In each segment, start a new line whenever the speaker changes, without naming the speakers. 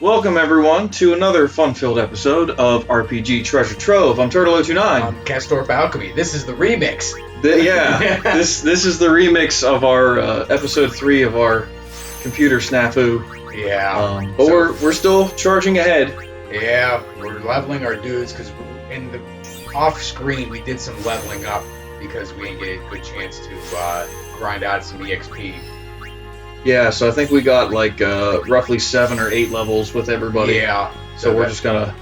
Welcome everyone to another fun-filled episode of RPG Treasure Trove. I'm Turtle029.
I'm Castorp Alchemy. This is the remix.
This is the remix of our episode 3 of our computer snafu.
Yeah.
But we're still charging ahead.
Yeah, we're leveling our dudes because in the off-screen we did some leveling up because we didn't get a good chance to grind out some EXP.
Yeah, so I think we got like roughly 7 or 8 levels with everybody.
Yeah.
So we're just gonna,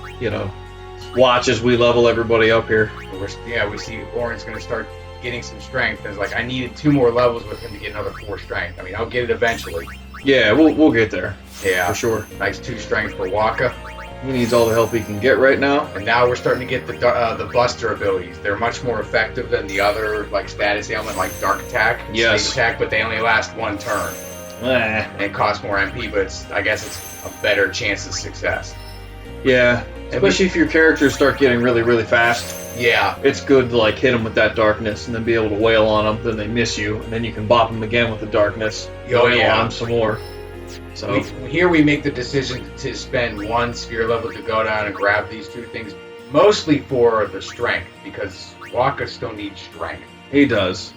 watch as we level everybody up here.
We see Orin's gonna start getting some strength. And it's like I needed 2 more levels with him to get another 4 strength. I mean, I'll get it eventually.
Yeah, we'll get there.
Yeah,
for sure.
Nice 2 strength for Wakka.
He needs all the help he can get right now.
And now we're starting to get the Buster abilities. They're much more effective than the other like status ailment like Dark Attack, and
Yes.
Sneak Attack, but they only last 1 turn. And it costs more MP, but I guess it's a better chance of success.
Yeah, especially if your characters start getting really, really fast.
Yeah.
It's good to like hit them with that darkness and then be able to wail on them. Then they miss you, and then you can bop them again with the darkness. Wail on them some more. So
here we make the decision to spend 1 sphere level to go down and grab these 2 things, mostly for the strength, because Wakka still needs strength.
He does.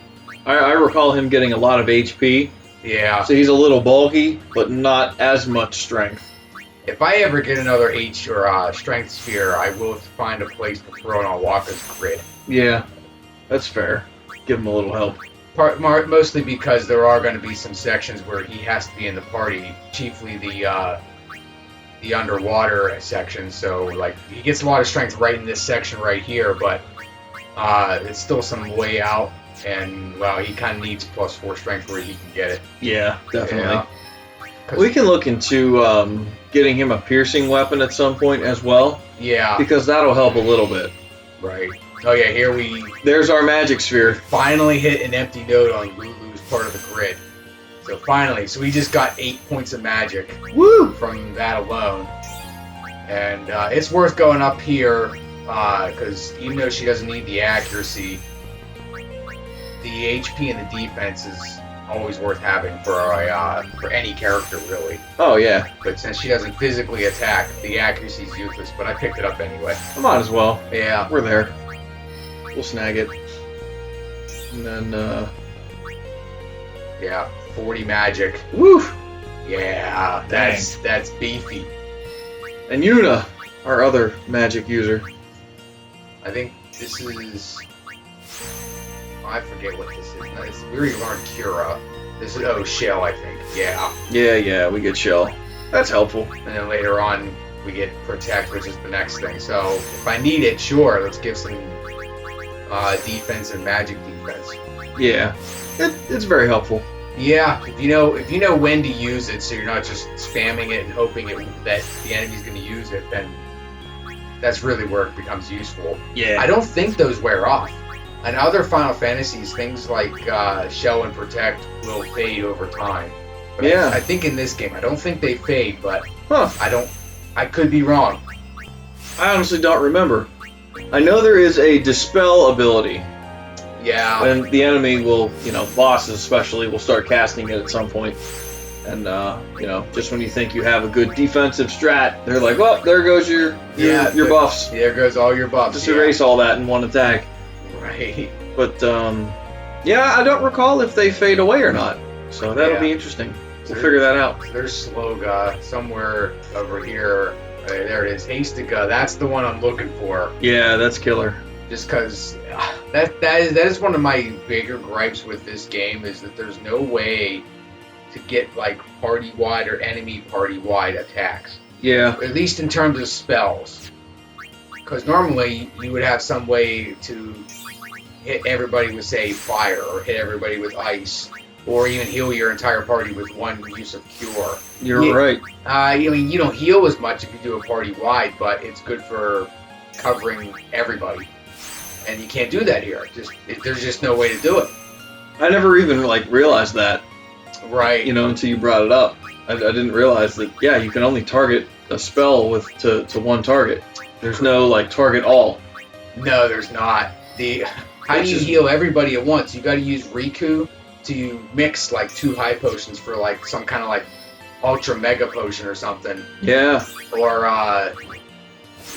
I recall him getting a lot of HP.
Yeah.
So he's a little bulky, but not as much strength.
If I ever get another H or strength sphere, I will find a place to throw it on Wakka's grid.
Yeah, that's fair. Give him a little help.
Mostly because there are going to be some sections where he has to be in the party, chiefly the underwater section. So like he gets a lot of strength right in this section right here, but it's still some way out, and well, he kind of needs +4 strength where he can get it.
Yeah, definitely.
Yeah.
We can look into getting him a piercing weapon at some point as well.
Yeah.
Because that'll help a little bit.
Right. Oh yeah,
There's our magic sphere.
Finally hit an empty node on Lulu's part of the grid. So finally, we just got 8 points of magic.
Woo!
From that alone. And it's worth going up here, because even though she doesn't need the accuracy, the HP and the defense is always worth having for any character, really.
Oh, yeah.
But since she doesn't physically attack, the accuracy is useless, but I picked it up anyway.
I might as well.
Yeah.
We're there. We'll snag it. And then,
yeah, 40 magic.
Woo!
Yeah, that's beefy.
And Yuna, our other magic user.
I think this is... I forget what this is. We already learned Cura. This is, Shell, I think. Yeah.
Yeah, we get Shell. That's helpful.
And then later on, we get Protect, which is the next thing. So, if I need it, sure, let's give some defense and magic defense.
Yeah. It's very helpful.
Yeah, if you know when to use it, so you're not just spamming it and hoping that the enemy's going to use it, then that's really where it becomes useful.
Yeah.
I don't think those wear off. In other Final Fantasies, things like Shell and Protect will fade over time. But
yeah.
I think in this game, I don't think they fade, but
huh.
I could be wrong.
I honestly don't remember. I know there is a Dispel ability.
Yeah.
And the enemy will, bosses especially, will start casting it at some point. And, just when you think you have a good defensive strat, they're like, well, there goes your buffs.
There goes all your buffs.
Just erase all that in one attack.
Right.
But, I don't recall if they fade away or not. So that'll be interesting. We'll figure that out.
There's Sloga somewhere over here. There it is. Hastica. That's the one I'm looking for.
Yeah, that's killer.
Just because that is one of my bigger gripes with this game is that there's no way to get like party-wide or enemy party-wide attacks.
Yeah.
At least in terms of spells. Because normally you would have some way to hit everybody with, say, fire, or hit everybody with ice, or even heal your entire party with one use of cure.
You're right.
You don't heal as much if you do a party-wide, but it's good for covering everybody. And you can't do that here. There's just no way to do it.
I never even realized that.
Right.
Until you brought it up. I didn't realize that. Yeah, you can only target a spell to one target. There's no target all.
No, there's not. How do you heal everybody at once? You got to use Riku to mix like 2 high potions for like some kind of like ultra mega potion or something.
Yeah.
Or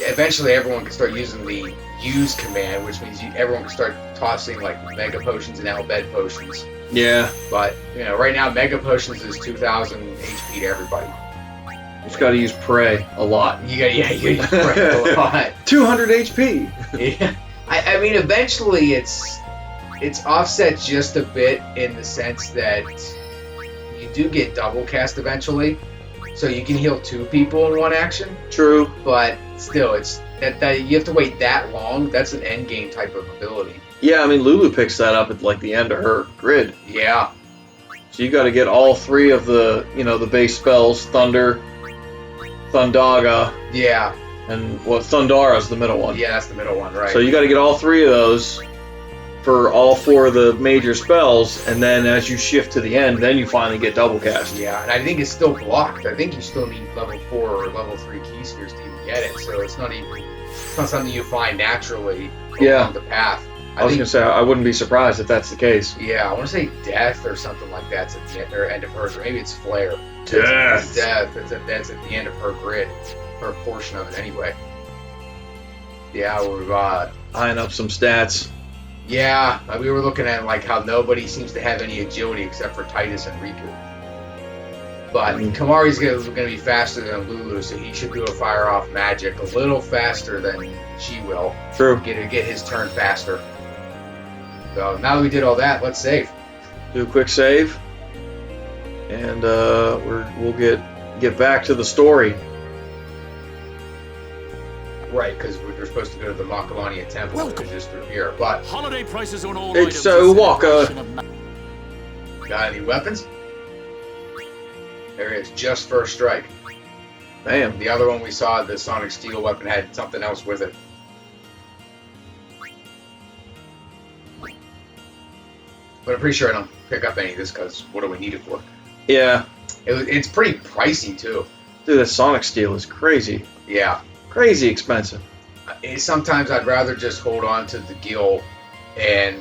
eventually everyone can start using the use command, which means everyone can start tossing like mega potions and Al-Bhed potions.
Yeah.
But right now mega potions is 2,000 HP to everybody.
You just got to use pray a lot.
You gotta use pray a lot.
200 HP.
Yeah. I mean, eventually it's offset just a bit in the sense that you do get double cast eventually, so you can heal 2 people in one action.
True.
But still, it's that you have to wait that long. That's an end game type of ability.
Yeah, I mean Lulu picks that up at like the end of her grid.
Yeah.
So you got to get all 3 of the the base spells: Thunder, Thundaga,
Yeah.
and Thundara's the middle one.
Yeah, that's the middle one, right?
So you got to get all 3 of those for all 4 of the major spells, and then as you shift to the end, then you finally get double cast.
Yeah, and I think it's still blocked. I think you still need level 4 or level 3 key spheres to even get it. So it's not something you find naturally along the path.
I was gonna say I wouldn't be surprised if that's the case.
Yeah, I want to say Death or something like that's at the end of hers, or maybe it's Flare.
Death.
It's Death. That's at the end of her grid, her portion of it anyway. Yeah, we've
eyeing up some stats.
Yeah, we were looking at like how nobody seems to have any agility except for Titus and Riku. But Kamari's going to be faster than Lulu, so he should be able to fire off magic a little faster than she will.
True.
Get his turn faster. So now that we did all that, let's save.
Do a quick save, and we'll get back to the story.
Right, because we're supposed to go to the Makalania Temple, which is just through here. But
holiday prices on all
it's
items.
so Waka.
Got any weapons? There it is, just first strike.
Bam.
The other one we saw, the Sonic Steel weapon, had something else with it. But I'm pretty sure I don't pick up any of this because what do we need it for?
Yeah.
It's pretty pricey too.
Dude, that Sonic Steel is crazy.
Yeah.
Crazy expensive.
Sometimes I'd rather just hold on to the Gil and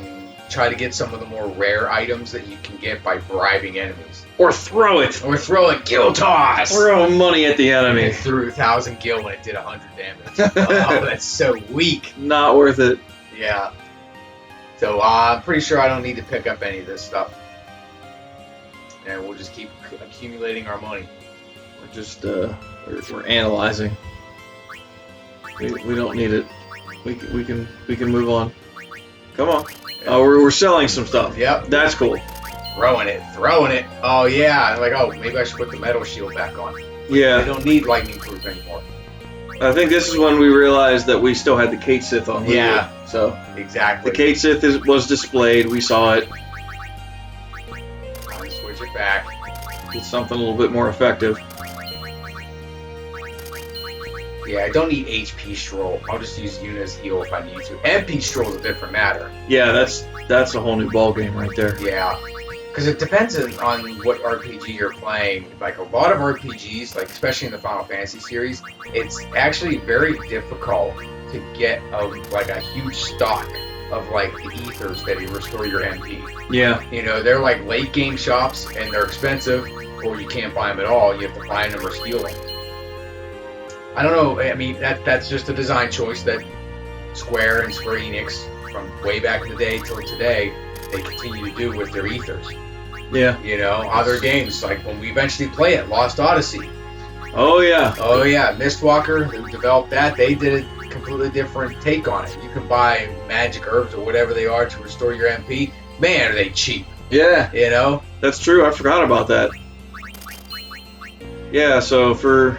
try to get some of the more rare items that you can get by bribing enemies.
Or throw it.
Or throw a Gil toss!
Throw money at the enemy.
It threw 1,000 Gil and it did 100 damage. Oh, that's so weak.
Not worth it.
Yeah. So I'm pretty sure I don't need to pick up any of this stuff. And we'll just keep accumulating our money.
We're just we're analyzing. We don't need it. We can move on. Come on. Oh, we're selling some stuff.
Yep.
That's cool.
Throwing it. Oh yeah. I'm like, oh, maybe I should put the metal shield back on. I
Yeah.
don't need lightning proof anymore.
I think this is when we realized that we still had the Kate Sith on. Hulu.
Yeah.
So
Exactly.
the Kate Sith was displayed. We saw it.
I'll switch it back.
It's something a little bit more effective.
Yeah, I don't need HP Stroll. I'll just use Yuna's heal if I need to. MP Stroll is a different matter.
Yeah, that's a whole new ball game right there.
Yeah. Because it depends on what RPG you're playing. Like a lot of RPGs, like especially in the Final Fantasy series, it's actually very difficult to get a huge stock of like the ethers that restore your MP.
Yeah.
They're like late game shops and they're expensive, or you can't buy them at all. You have to find them or steal them. I don't know. I mean, that's just a design choice that Square and Square Enix, from way back in the day till today, they continue to do with their ethers.
Yeah.
Other games, like when we eventually play it, Lost Odyssey.
Oh yeah.
Oh yeah, Mistwalker, who developed that, they did a completely different take on it. You can buy magic herbs or whatever they are to restore your MP. Man, are they cheap.
Yeah. That's true. I forgot about that. Yeah, so for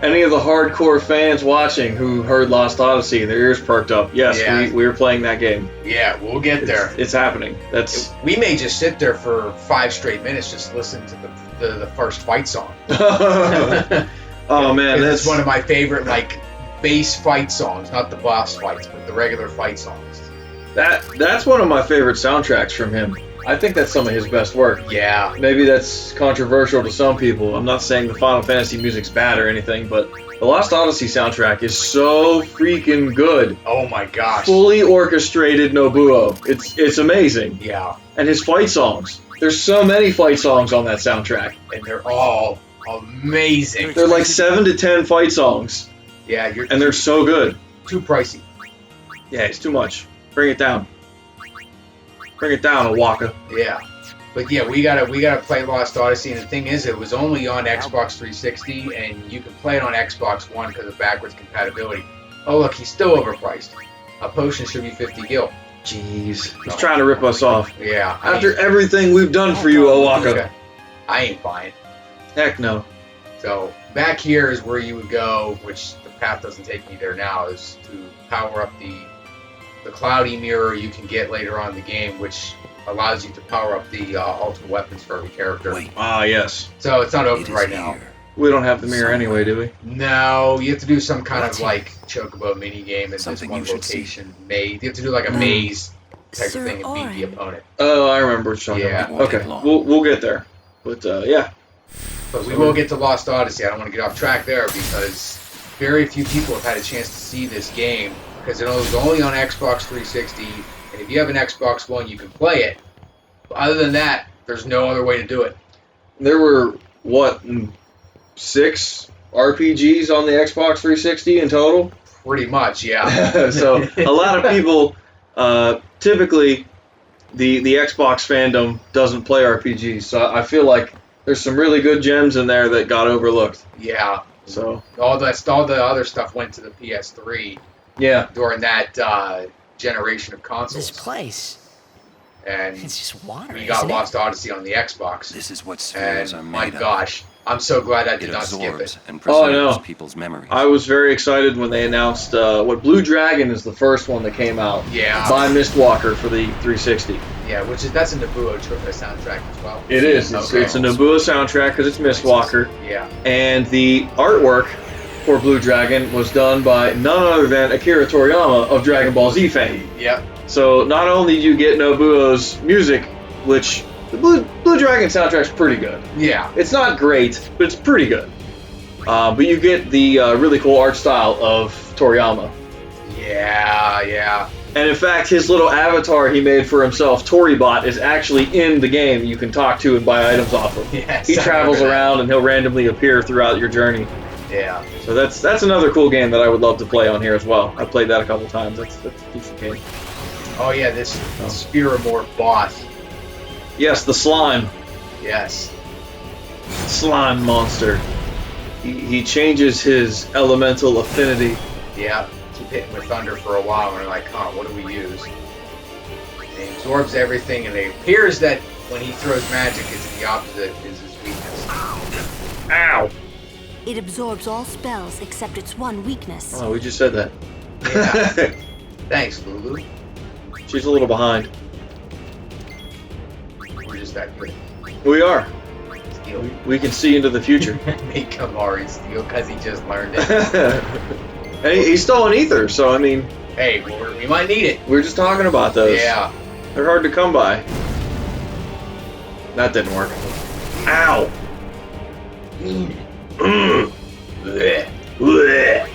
any of the hardcore fans watching who heard Lost Odyssey, their ears perked up. Yes,
Yeah.
we were playing that game.
Yeah, we'll get there.
It's happening. That's
We may just sit there for 5 straight minutes just listening to the first fight song.
oh man,
That's one of my favorite bass fight songs, not the boss fights, but the regular fight songs.
that's one of my favorite soundtracks from him. I think that's some of his best work.
Yeah.
Maybe that's controversial to some people. I'm not saying the Final Fantasy music's bad or anything, but the Lost Odyssey soundtrack is so freaking good.
Oh my gosh.
Fully orchestrated Nobuo. It's amazing.
Yeah.
And his fight songs. There's so many fight songs on that soundtrack.
and they're all amazing.
They're like 7 to 10 fight songs,
Yeah,
and they're so good.
too pricey.
Yeah, it's too much. Bring it down. Bring it down, Owaka.
Yeah. But yeah, we gotta play Lost Odyssey, and the thing is, it was only on Xbox 360, and you can play it on Xbox One because of backwards compatibility. Oh look, he's still overpriced. A potion should be 50 gil.
Jeez. He's trying to rip us off.
Yeah.
After everything we've done for you, Owaka.
I ain't buying.
Heck no.
So back here is where you would go, which the path doesn't take me there now, is to power up the cloudy mirror you can get later on in the game, which allows you to power up the ultimate weapons for every character.
Wait,
Ah, yes.
So it's not
it
open
is
right now.
here.
We don't have the mirror anyway, do we?
No, you have to do some kind
What's
of like chocobo mini game in this
Something
one
you should see.
location. Maze. You have to do like a maze type of thing and beat the opponent.
Oh, I remember what you're talking
Yeah.
about. Okay, we'll get there. But, yeah.
But we will get to Lost Odyssey. I don't want to get off track there because very few people have had a chance to see this game because it was only on Xbox 360. And if you have an Xbox One, you can play it. But other than that, there's no other way to do it.
There were, what, 6 RPGs on the Xbox 360 in total?
Pretty much, yeah.
So, a lot of people, typically, the Xbox fandom doesn't play RPGs. So, I feel like there's some really good gems in there that got overlooked.
Yeah.
So,
All the other stuff went to the PS3
yeah.
during that generation of consoles.
This place,
And
it's just water,
we got
isn't it?
Lost Odyssey on the Xbox.
This is what spheres are
And
made
my
of.
gosh, I'm so glad I
It
did not skip
absorbs
it.
and
Oh, I
preserves
know.
people's memories.
I was very excited when they announced what Blue Dragon is the first one that came out
Yeah.
by Mistwalker for the 360.
Yeah, that's a Nobuo soundtrack as well.
It is. It's a Nobuo soundtrack because it's Mistwalker.
Yeah.
And the artwork for Blue Dragon was done by none other than Akira Toriyama of Dragon Ball Z fame.
Yep.
So not only do you get Nobuo's music, which the Blue Dragon soundtrack's pretty good.
Yeah.
It's not great, but it's pretty good. But you get the really cool art style of Toriyama.
Yeah, yeah.
And in fact, his little avatar he made for himself, Toribot, is actually in the game. You can talk to and buy items off of.
Yes,
He
I
travels
remember that.
around and he'll randomly appear throughout your journey.
Yeah.
So that's another cool game that I would love to play on here as well. I played that a couple times. That's a decent game.
Oh yeah, this Spiramorph boss.
Yes, the slime.
Yes.
Slime monster. He changes his elemental affinity.
Yeah. Keep hitting with thunder for a while, and we're like, huh, what do we use? And he absorbs everything, and it appears that when he throws magic, it's the opposite is his weakness.
Ow!
It absorbs all spells except its one weakness.
Oh, we just said that.
Yeah. Thanks, Lulu.
She's a little behind.
We're just that good.
We are.
Steel.
We can see into the future.
Make Kamari steal because he just learned it.
And he's still an ether, so I mean,
Hey, we might need it.
we were just talking about those.
Yeah.
They're hard to come by. That didn't work. Ow!
Blech.
Blech.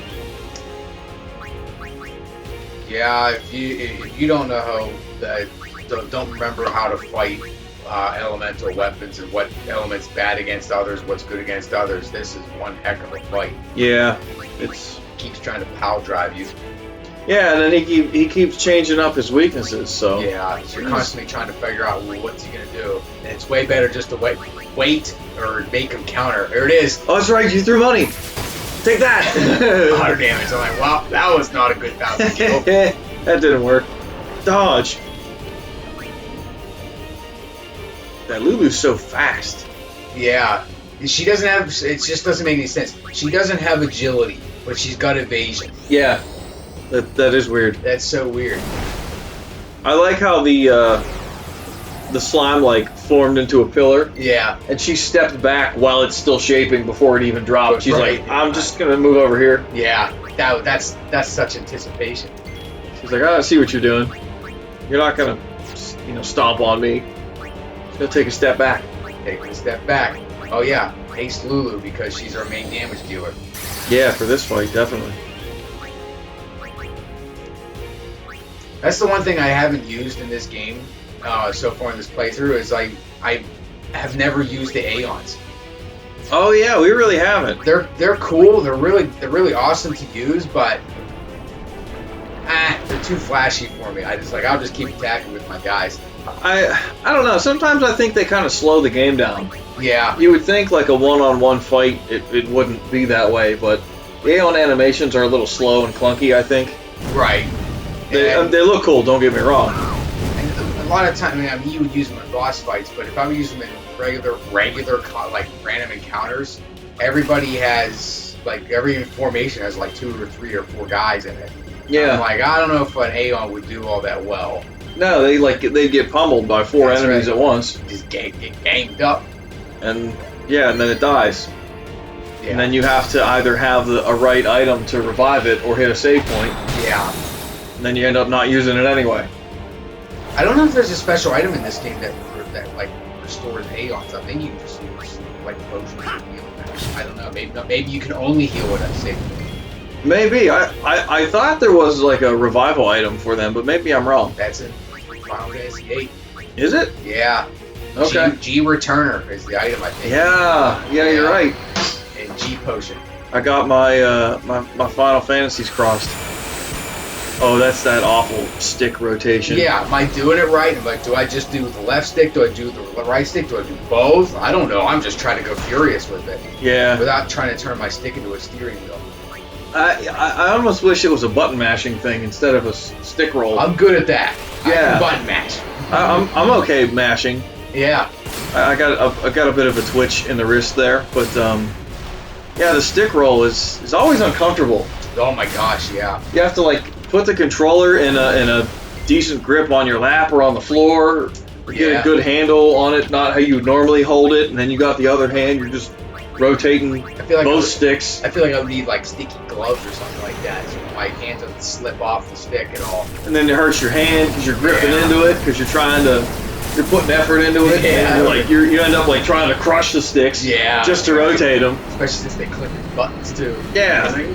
Yeah, if you don't know how don't remember how to fight elemental weapons and what elements bad against others, what's good against others, this is one heck of a fight.
Yeah, it's
Keeps trying to pal drive you.
yeah, and then he keeps changing up his weaknesses. So
Yeah, so you're constantly trying to figure out, well, what's he gonna do, and it's way better just to wait or make him counter. There it is.
Oh, that's right. You threw money. Take that.
100 damage. I'm like, wow, that was not a good thousand kill.
That didn't work. Dodge. That Lulu's so fast.
Yeah, she doesn't have. It just doesn't make any sense. She doesn't have agility, but she's got evasion.
Yeah, that is weird.
That's so weird.
I like how the slime like formed into a pillar,
Yeah,
and she stepped back while it's still shaping before it even dropped. She's
Right.
like, I'm just gonna move over here.
yeah. That's such anticipation.
She's like, I see what you're doing. You're not gonna, stomp on me. She's gonna take a step back.
Take a step back. Oh yeah, haste Lulu because she's our main damage dealer.
Yeah, for this fight, definitely.
That's the one thing I haven't used in this game so far in this playthrough is I I have never used the Aeons.
Oh yeah, we really haven't.
They're cool. They're really awesome to use, but they're too flashy for me. I'll just keep attacking with my guys.
I don't know. Sometimes I think they kind of slow the game down.
Yeah.
You would think like a one-on-one fight, it wouldn't be that way, but the Aeon animations are a little slow and clunky, I think.
Right.
They look cool, don't get me wrong.
And a lot of times, I mean, you would use them in boss fights, but if I would use them in regular like random encounters, everybody has, like, every formation has like 2 or 3 or 4 guys in it.
Yeah.
I'm like, I don't know if an Aeon would do all that well.
No, they get pummeled by 4
That's
enemies
right.
at once.
Just get ganged up.
And then it dies.
Yeah.
And then you have to either have a right item to revive it or hit a save point.
Yeah.
And then you end up not using it anyway.
I don't know if there's a special item in this game that like restores Aeons. I think you can just use like potions or heal. I don't know. Maybe you can only heal with a save.
Maybe. I thought there was like a revival item for them, but maybe I'm wrong.
That's in Final Fantasy VIII.
Is it?
Yeah.
Okay.
G Returner is the item, I think.
Yeah, you're right.
And G Potion.
I got my my Final Fantasies crossed. Oh, that's that awful stick rotation.
Yeah, am I doing it right? Am I, do I just do the left stick? Do I do the right stick? Do I do both? I don't know. I'm just trying to go furious with it.
Yeah.
Without trying to turn my stick into a steering wheel.
I almost wish it was a button mashing thing instead of a stick roll.
I'm good at that. I
Yeah.
can button match.
I'm okay mashing.
Yeah.
I got a bit of a twitch in the wrist there, but yeah, the stick roll is always uncomfortable.
Oh my gosh, yeah.
You have to like put the controller in a decent grip on your lap or on the floor, or get
Yeah.
a good handle on it, not how you would normally hold it, and then you got the other hand, you're just rotating
I feel like
both sticks.
I feel like I would need like sticky gloves or something like that, so my hands don't slip off the stick at all.
And then it hurts your hand because you're gripping
Yeah.
into it because you're pputting effort into it.
Yeah.
And you end up like trying to crush the sticks.
Yeah.
Just to rotate them.
Especially since they click the buttons too.
Yeah.
It's like,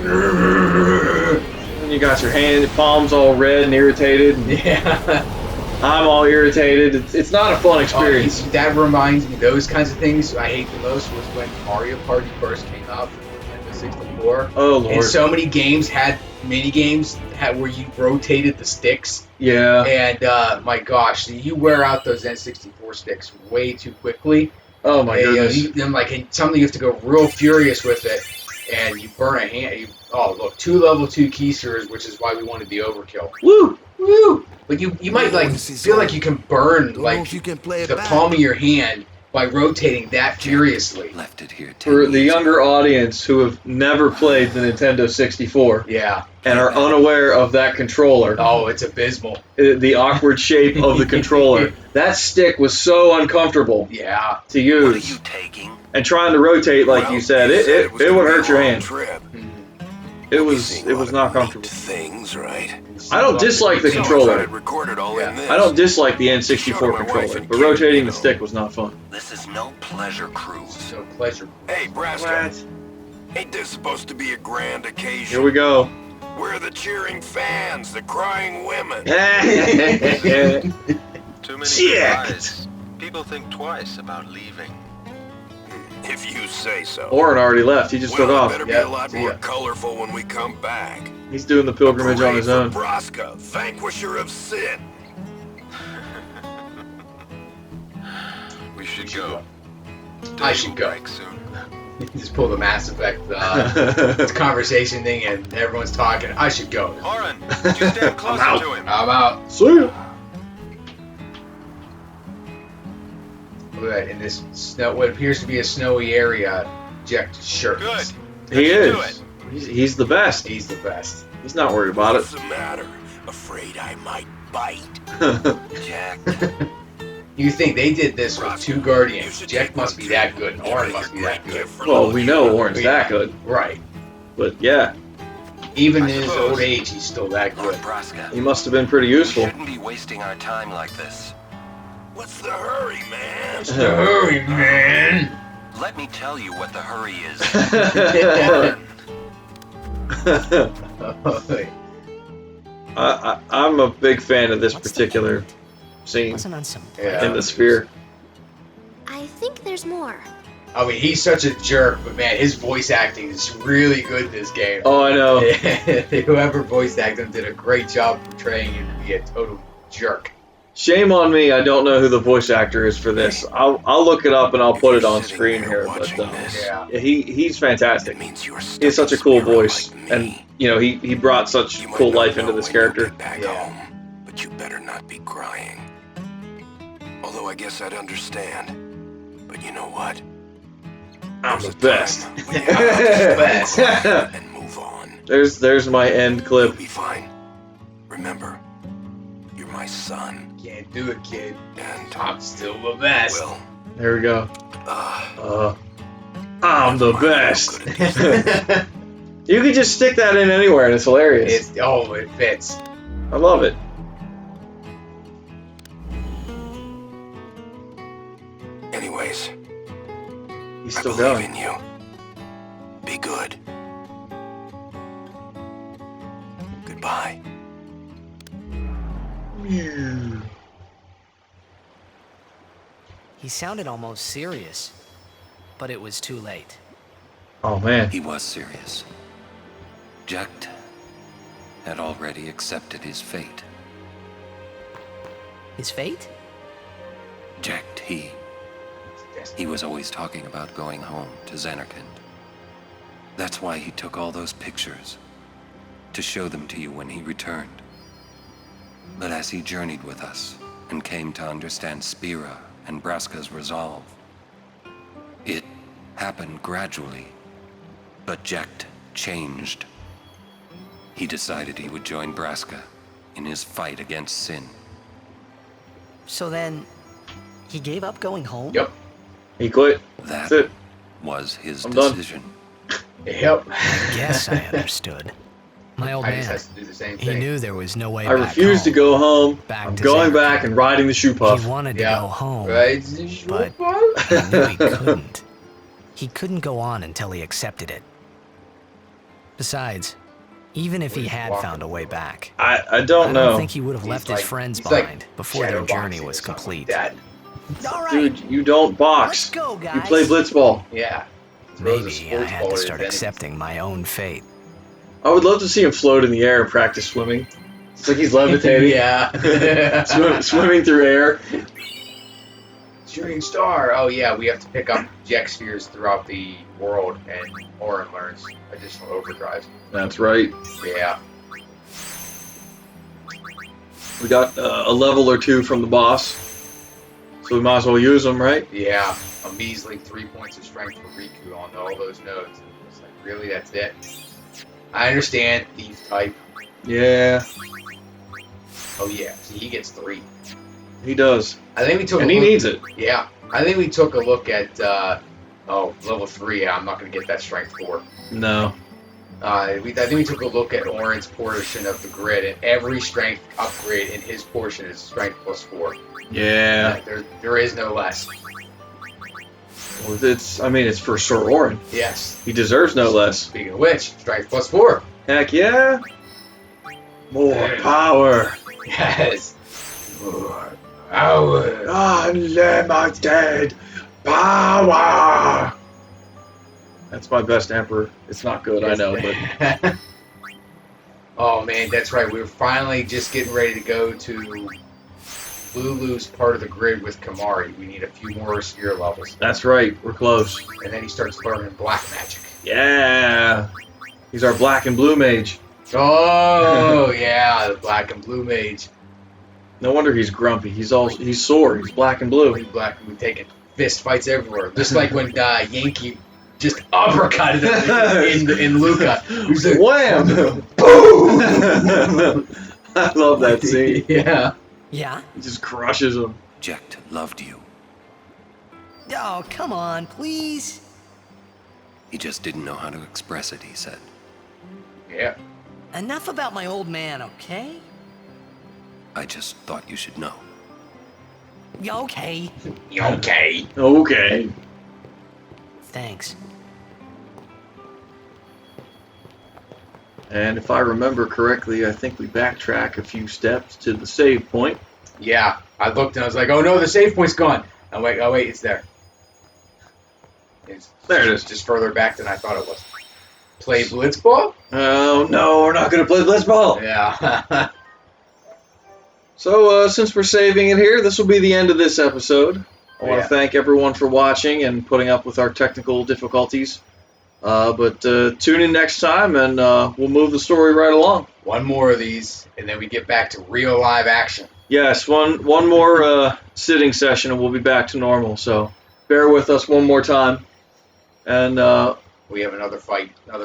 And you got your hand, palms all red and irritated. And
yeah.
I'm all irritated. It's not a fun experience.
That reminds me, those kinds of things I hate the most was when Mario Party first came out for Nintendo 64.
Oh lord.
And so many games had mini games where you rotated the sticks.
Yeah.
And my gosh, you wear out those N64 sticks way too quickly.
Oh my goodness.
Something you have to go real furious with it, and you burn a hand. Oh look, 2 level 2 keysters, which is why we wanted the overkill.
Woo!
Woo! But you might like feel like you can burn like
you can play it
the
back.
palm of your hand by rotating that furiously.
Left it here.
For the younger audience who have never played the Nintendo 64
Yeah.
and are unaware of that controller,
Oh, it's abysmal.
the awkward shape of the controller, that stick was so uncomfortable
Yeah.
to
What are
use.
you taking?
And trying to rotate, like
Well,
you said, it
was
would
gonna be
hurt
a
your
long
hand.
Trip.
It
You've
was
seen a lot of
not
neat
comfortable.
Things, right?
I don't dislike the
So I thought
controller.
I'd record it all
Yeah.
in this.
I don't dislike the N64
Showed my wife
controller,
and
but
kid,
rotating
you
the
know.
stick was not fun.
This is no pleasure cruise.
So pleasure.
Hey, Braska, ain't this supposed to be a grand occasion?
Here we go.
We're the cheering fans, the crying women.
Too many
Shit.
goodbyes. People think twice about leaving.
If you say so.
Orin already left. He just took
Well, it
off.
better be
Yeah,
a lot
see
more
ya.
colorful when we come back.
He's doing the pilgrimage on his
Parade
own.
for Braska, vanquisher of sin.
We should go.
I should go.
Break soon.
Just pull the Mass Effect conversation thing, and everyone's talking. I should go.
Orin, would you stand closer
out.
to him?
How about
See ya.
look at that, in this snow, what appears to be a snowy area? Jack shirtless.
Good.
He
Let's do
is. He's the best.
He's the best.
He's not worried about
What's the matter? Afraid I might bite.
it.
Jack,
You think they did this with
Braska,
2
you
Guardians?
should
Jack
take
must
one
be
for
that
you.
good, and
You
Orin
make
must
a
be that
great
good.
gift for
Well,
little
we know
Hero.
Orin's that good,
Right.
but yeah,
Even
I
in his
suppose.
old age, he's still that
Lord
good.
Braska,
he must have been pretty
we
useful.
shouldn't be wasting our time like this.
What's the hurry, man?
Hurry, man!
Let me tell you what the hurry is.
I'm a big fan of this particular scene
Wasn't on some
Yeah.
in the sphere.
think there's more.
I mean, he's such a jerk, but man, his voice acting is really good in this game.
Oh, I know.
Whoever voiced acted him did a great job portraying him to be a total jerk.
Shame on me, I don't know who the voice actor is for this. I'll look it up and I'll put it on screen here. But
Yeah.
he's fantastic.
It means you're
He has such a cool voice,
like
and
me.
you know he brought such
You might
cool
not
life
know
into this
when you
character.
get back
Yeah.
home, but you better not be crying. Although I guess I'd understand. But you know what?
I'm
There's
the
a
best.
time when you have to stop crying and move on.
There's my end
You'll
clip.
be fine. Remember, you're my son,
Can't do it, kid.
and
I'm still the best.
well,
There we go.
uh,
I'm the
never mind how
best.
good it is.
You can just stick that in anywhere and it's hilarious.
It fits.
I love it.
Anyways,
He's
I
still
believe
going.
in you. Be good. Goodbye.
He sounded almost serious, but it was too late.
Oh man.
He was serious. Jecht had already accepted his fate.
His fate?
Jecht, he was always talking about going home to Zanarkand. That's why he took all those pictures, to show them to you when he returned. But as he journeyed with us and came to understand Spira and Braska's resolve, it happened gradually, but Jecht changed. He decided he would join Braska in his fight against Sin.
So then, he gave up going home?
Yep.
He quit.
That
That's it.
was his
I'm done.
decision.
Yep.
I guess I understood. My old
I just
man,
has to do the same
he
thing.
knew there was no way
I
back
refuse to
home.
go home.
Back
I'm
to
going
Zanarkand.
back and riding the shoe puff.
He wanted to
Yeah.
go home,
Right?
but he knew he couldn't. He couldn't go on until he accepted it. Besides, even if he had found a way back,
I
I
don't know.
think he would have left his friends
he's like
behind before their journey
shadowboxing
was
or something
complete.
like that.
All right,
Dude, you don't box.
let's go, guys.
You play blitzball.
Yeah. Throws a
Maybe I
sports
had
ball
to
at
start
his enemies.
accepting my own fate.
I would love to see him float in the air and practice swimming. It's like he's levitating.
Yeah.
Swimming through air.
Shooting star. Oh yeah, we have to pick up Jecht spheres throughout the world, and Orin learns additional overdrives.
That's right.
Yeah.
We got a level or two from the boss, so we might as well use them, right?
Yeah. A measly 3 points of strength for Riku on all those nodes. It's like, really, that's it? I understand thief type.
Yeah,
Oh yeah, see, he gets 3.
he does,
I think we took.
and
a
he
look,
needs it.
Yeah, I think we took a look at. Level 3. Yeah, I'm not gonna get that strength 4.
No.
I think we took a look at Orin's portion of the grid, and every strength upgrade in his portion is strength plus 4.
Yeah.
There is no less.
Well, it's for Sir Orin.
Yes.
He deserves no less.
Speaking of which, strength plus 4.
Heck yeah. More power.
Yes. More power.
Unlimited power. That's my best emperor. It's not good, I know, but
Oh man, that's right. We were finally just getting ready to go to Lulu's part of the grid with Kamari. We need a few more sphere levels.
that's right. We're close.
And then he starts learning black magic.
Yeah. He's our black and blue mage.
Oh yeah, the black and blue mage.
No wonder he's grumpy. He's sore. He's black and blue.
Blue black and blue taking fist fights everywhere. Just like when Yankee just uppercutted him in Luca. He's like,
Wham!
boom!
I love that scene.
Yeah.
Yeah?
He just crushes him.
Jecht loved you.
Oh, come on, please.
He just didn't know how to express it, he said.
Yeah.
Enough about my old man, okay?
I just thought you should know.
Okay.
Okay.
Okay.
Thanks.
And if I remember correctly, I think we backtrack a few steps to the save point.
Yeah. I looked and I was like, oh no, the save point's gone. I'm like, oh wait, it's there.
There it is.
Just further back than I thought it was. Play Blitzball?
Oh no, we're not going to play Blitzball.
Yeah.
So since we're saving it here, this will be the end of this episode. I want to thank everyone for watching and putting up with our technical difficulties. But tune in next time, and we'll move the story right along.
One more of these, and then we get back to real live action.
Yes, one more sitting session, and we'll be back to normal. So bear with us one more time. And
we have another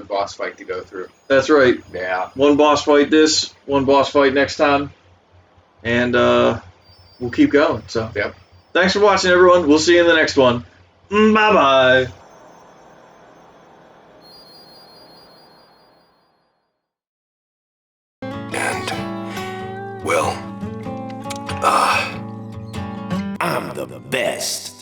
boss fight to go through.
That's right.
Yeah.
One boss fight one boss fight next time. And we'll keep going. So
Yep.
Thanks for watching, everyone. We'll see you in the next one. Bye-bye.
And, well,
I'm the best.